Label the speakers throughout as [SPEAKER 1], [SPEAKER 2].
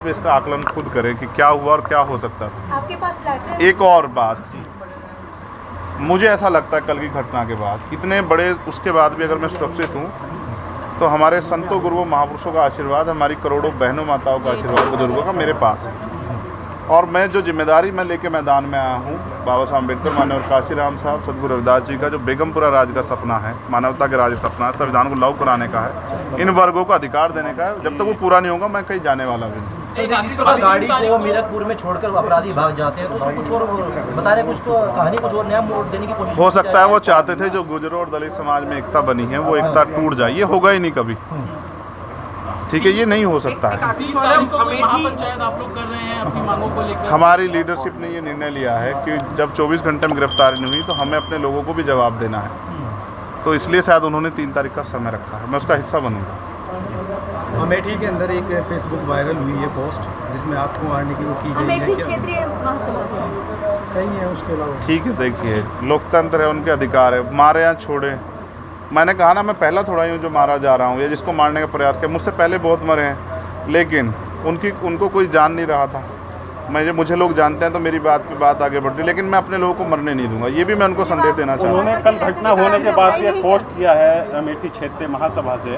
[SPEAKER 1] इसका आकलन खुद करें कि क्या हुआ और क्या हो सकता था।
[SPEAKER 2] आपके पास लाइसेंस?
[SPEAKER 1] एक और बात, मुझे ऐसा लगता है कल की घटना के बाद इतने बड़े उसके बाद भी अगर मैं सुरक्षित हूँ तो हमारे संतों गुरुओं महापुरुषों का आशीर्वाद, हमारी करोड़ों बहनों माताओं का आशीर्वाद, बुजुर्गों का मेरे पास है। और मैं जो जिम्मेदारी मैं लेके मैदान में आया हूँ, बाबा साहब अम्बेडकर, माननीय काशीराम साहब, सदगुरु रविदास जी का जो बेगमपुरा राज का सपना है, मानवता के राज का सपना है, संविधान को लागू कराने का है, इन वर्गों को अधिकार देने का है, जब तक वो पूरा नहीं होगा मैं कहीं जाने वाला भी नहीं।
[SPEAKER 3] गाड़ी को मीरकपुर में छोड़कर अपराधी भाग जाते हैं तो उसको कुछ और बता रहे, कुछ तो कहानी कुछ और नया मोड़ देने की कोशिश
[SPEAKER 1] हो सकता है वो चाहते थे जो गुजरों और दलित समाज में एकता बनी है वो एकता टूट जाए, ये होगा ही नहीं कभी। ठीक है, ये नहीं हो सकता है।
[SPEAKER 4] महापंचायत आप लोग कर रहे हैं अपनी मांगों को लेकर।
[SPEAKER 1] हमारी लीडरशिप ने ये निर्णय लिया है कि जब 24 घंटे में गिरफ्तारी नहीं हुई तो हमें अपने लोगों को भी जवाब देना है, तो इसलिए शायद उन्होंने 3 तारीख का समय रखा है, मैं उसका हिस्सा बनूंगा।
[SPEAKER 5] अमेठी के अंदर एक फेसबुक वायरल हुई है पोस्ट जिसमें आपको मारने की वो की गई है,
[SPEAKER 2] क्षेत्रीय महासभा
[SPEAKER 5] कहीं है उसके अलावा?
[SPEAKER 1] ठीक है, देखिए लोकतंत्र है, उनके अधिकार है, मारे या छोड़े। मैंने कहा ना, मैं पहला थोड़ा ही हूँ जो मारा जा रहा हूँ या जिसको मारने का प्रयास किया, मुझसे पहले बहुत मरे हैं, लेकिन उनको कोई जान नहीं रहा था। मुझे लोग जानते हैं तो मेरी बात पे बात आगे बढ़ती, लेकिन मैं अपने लोगों को मरने नहीं दूंगा, ये भी मैं उनको संदेश देना चाहता हूँ।
[SPEAKER 6] उन्होंने कल घटना होने के बाद ये पोस्ट किया है अमेठी क्षेत्रीय महासभा से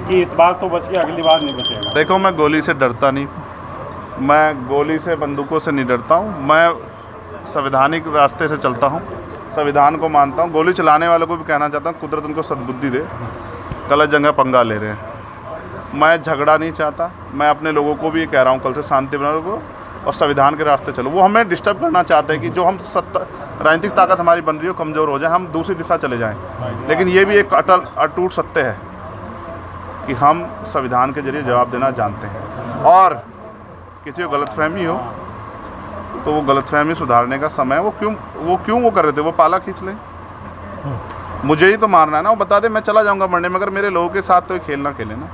[SPEAKER 6] कि इस बार तो बच गया, अगली बार नहीं बचेगा।
[SPEAKER 1] देखो, मैं गोली से डरता नहीं, मैं गोली से बंदूकों से नहीं डरता हूँ, मैं संवैधानिक रास्ते से चलता हूँ, संविधान को मानता हूँ। गोली चलाने वालों को भी कहना चाहता हूँ कुदरत उनको सद्बुद्धि दे, गलत जगह पंगा ले रहे हैं। मैं झगड़ा नहीं चाहता, मैं अपने लोगों को भी कह रहा हूँ कल से शांति बना रखो और संविधान के रास्ते चलो। वो हमें डिस्टर्ब करना चाहते हैं कि जो हम राजनीतिक ताकत हमारी बन रही हो कमज़ोर हो जाए, हम दूसरी दिशा चले जाएं, लेकिन ये भी एक अटूट सत्य है कि हम संविधान के जरिए जवाब देना जानते हैं। और किसी को गलतफहमी हो तो वो गलतफहमी सुधारने का समय है। वो क्यों वो कर रहे थे, वो पाला खींच लें, मुझे ही तो मारना है ना, वो बता दे मैं चला जाऊंगा मरने में, अगर मेरे लोगों के साथ तो ये खेल ना खेले ना,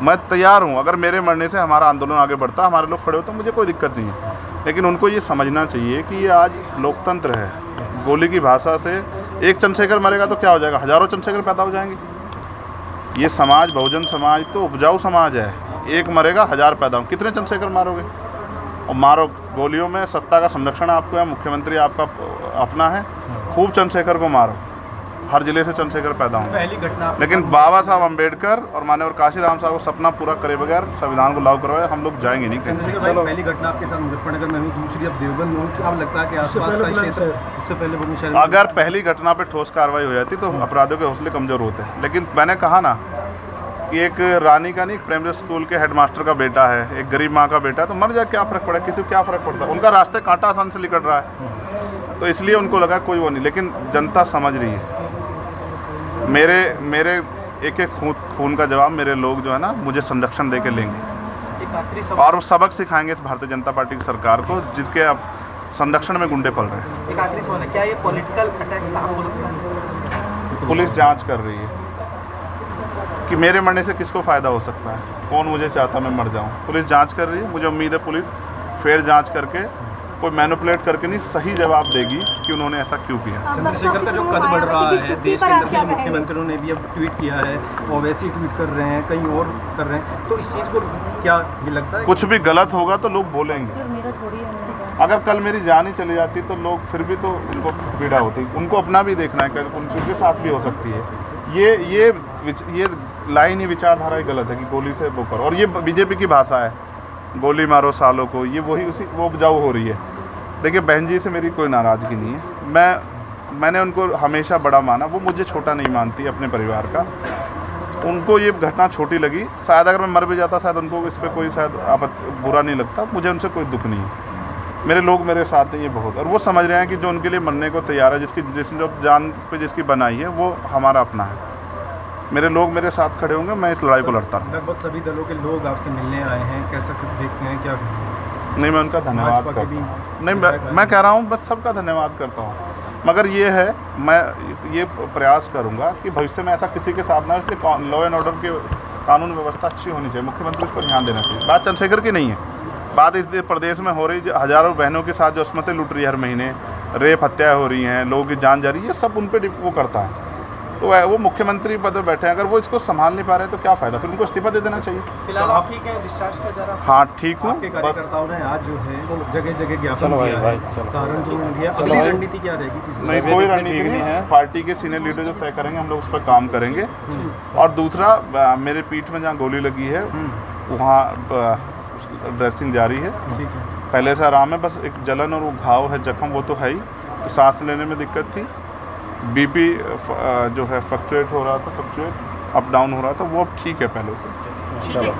[SPEAKER 1] मैं तैयार हूँ। अगर मेरे मरने से हमारा आंदोलन आगे बढ़ता, हमारे लोग खड़े होते, मुझे कोई दिक्कत नहीं है, लेकिन उनको ये समझना चाहिए कि ये आज लोकतंत्र है। गोली की भाषा से एक चंद्रशेखर मरेगा तो क्या हो जाएगा, हज़ारों चंद्रशेखर पैदा हो जाएंगे। ये समाज, बहुजन समाज तो उपजाऊ समाज है, एक मरेगा 1000 पैदा हो, कितने चंद्रशेखर मारोगे? और मारो गोलियों में, सत्ता का संरक्षण आपको है, मुख्यमंत्री आपका अपना है, खूब चंद्रशेखर को मारो, हर जिले से चंद्रशेखर पैदा होंगे।
[SPEAKER 5] पहली घटना,
[SPEAKER 1] लेकिन बाबा साहब अम्बेडकर और माननीय काशीराम साहब को सपना पूरा करे बगैर संविधान को लागू करवाए हम लोग जाएंगे नहीं।
[SPEAKER 5] चंद्रशेखर भाई, पहली घटना आपके साथ मुजफ्फरनगर में हुई, दूसरी अब देवबंद में हुई, अब लगता है कि आसपास का क्षेत्र उससे पहले बुलंदशहर।
[SPEAKER 1] अगर पहली घटना पे ठोस कार्रवाई हो जाती तो अपराधियों के हौसले कमज़ोर होते हैं, लेकिन मैंने कहा ना कि एक रानी का नहीं, एक प्राइमरी स्कूल के हेडमास्टर का बेटा है, एक गरीब माँ का बेटा है, तो मर जाए, क्या फ़र्क पड़ा, किसी को क्या फ़र्क पड़ता है? उनका रास्ते कांटा आसान से निकल रहा है, तो इसलिए उनको लगा कोई वो नहीं, लेकिन जनता समझ रही है। मेरे एक खून का जवाब मेरे लोग जो है ना मुझे संरक्षण दे के लेंगे और वो सबक सिखाएंगे भारतीय जनता पार्टी की सरकार को, जिसके अब संरक्षण में गुंडे पल रहे हैं।
[SPEAKER 3] एक आखिरी सवाल है, क्या ये पॉलिटिकल अटैक था आपको लगता है?
[SPEAKER 1] पुलिस जांच कर रही है कि मेरे मरने से किसको फ़ायदा हो सकता है, कौन मुझे चाहता मैं मर जाऊं। पुलिस जांच कर रही है, मुझे उम्मीद है पुलिस फेयर जांच करके, कोई मैनिपुलेट करके नहीं, सही जवाब देगी कि उन्होंने ऐसा क्यों किया।
[SPEAKER 5] चंद्रशेखर का जो कद बढ़ रहा है देश के अंदर, कई मुख्यमंत्रियों ने भी अब ट्वीट किया है, ओवैसी ट्वीट कर रहे हैं, कहीं और कर रहे हैं, तो इस चीज़ को क्या ये लगता है?
[SPEAKER 1] कुछ भी गलत होगा तो लोग बोलेंगे। अगर कल मेरी जान ही चली जाती तो लोग फिर भी तो उनको पीड़ा होती, उनको अपना भी देखना है कि उनके साथ भी हो सकती है। ये लाइन ही विचारधारा ही गलत है कि गोली से वो करो, और ये बीजेपी की भाषा है, गोली मारो सालों को, ये वो उपजाऊ हो रही है। देखिए, बहन जी से मेरी कोई नाराज़गी नहीं है, मैंने उनको हमेशा बड़ा माना, वो मुझे छोटा नहीं मानती अपने परिवार का। उनको ये घटना छोटी लगी, शायद अगर मैं मर भी जाता शायद उनको इस पर कोई शायद बुरा नहीं लगता, मुझे उनसे कोई दुख नहीं है। मेरे लोग मेरे साथ हैं ये बहुत, और वो समझ रहे हैं कि जो उनके लिए मरने को तैयार है, जिसने जो जान पे जिसकी बनाई है वो हमारा अपना है। मेरे लोग मेरे साथ खड़े होंगे, मैं इस लड़ाई को लड़ता हूँ।
[SPEAKER 5] लगभग सभी दलों के लोग आपसे मिलने आए हैं, कैसा कुछ देखते हैं, क्या?
[SPEAKER 1] नहीं, मैं उनका धन्यवाद करता हूँ, नहीं मैं कह रहा हूँ बस सबका धन्यवाद करता हूँ, मगर ये है मैं ये प्रयास करूँगा कि भविष्य में ऐसा किसी के साथ ना, इसलिए लॉ एंड ऑर्डर की कानून व्यवस्था अच्छी होनी चाहिए, मुख्यमंत्री इस पर ध्यान देना चाहिए। बात चंद्रशेखर की नहीं है, बात इस प्रदेश में हो रही हज़ारों बहनों के साथ जो अस्मतें लूट रही है, हर महीने रेप हत्याएँ हो रही हैं, लोगों की जान जा रही है, सब उन पर वो करता है। तो वो मुख्यमंत्री पद पर बैठे हैं, अगर वो इसको संभाल नहीं पा रहे तो क्या फ़ायदा, फिर उनको इस्तीफा दे देना चाहिए।
[SPEAKER 4] फिलहाल आप ठीक है, डिस्चार्ज किया जा रहा है?
[SPEAKER 1] हाँ ठीक हूँ,
[SPEAKER 5] आपके
[SPEAKER 1] बस
[SPEAKER 5] कार्यकर्ताओं ने आज जो है जगह जगह ज्ञापन
[SPEAKER 6] चलो भाई,
[SPEAKER 5] किया
[SPEAKER 6] भाई,
[SPEAKER 5] है,
[SPEAKER 6] चलो।
[SPEAKER 5] सहारनपुर में किया। अगली रणनीति क्या रहेगी किसी
[SPEAKER 1] नहीं, कोई रणनीति नहीं है, पार्टी के सीनियर लीडर जो तय करेंगे हम लोग उस पर काम करेंगे। और दूसरा, मेरे पीठ में जहाँ गोली लगी है वहाँ ड्रेसिंग जारी है,
[SPEAKER 5] ठीक है।
[SPEAKER 1] पहले से आराम है, बस एक जलन और वो घाव है, जख्म वो तो है ही, तो सांस लेने में दिक्कत थी, बीपी जो है फ्लक्चुएट हो रहा था, अप डाउन हो रहा था, वो अब ठीक है पहले से।
[SPEAKER 6] चलो।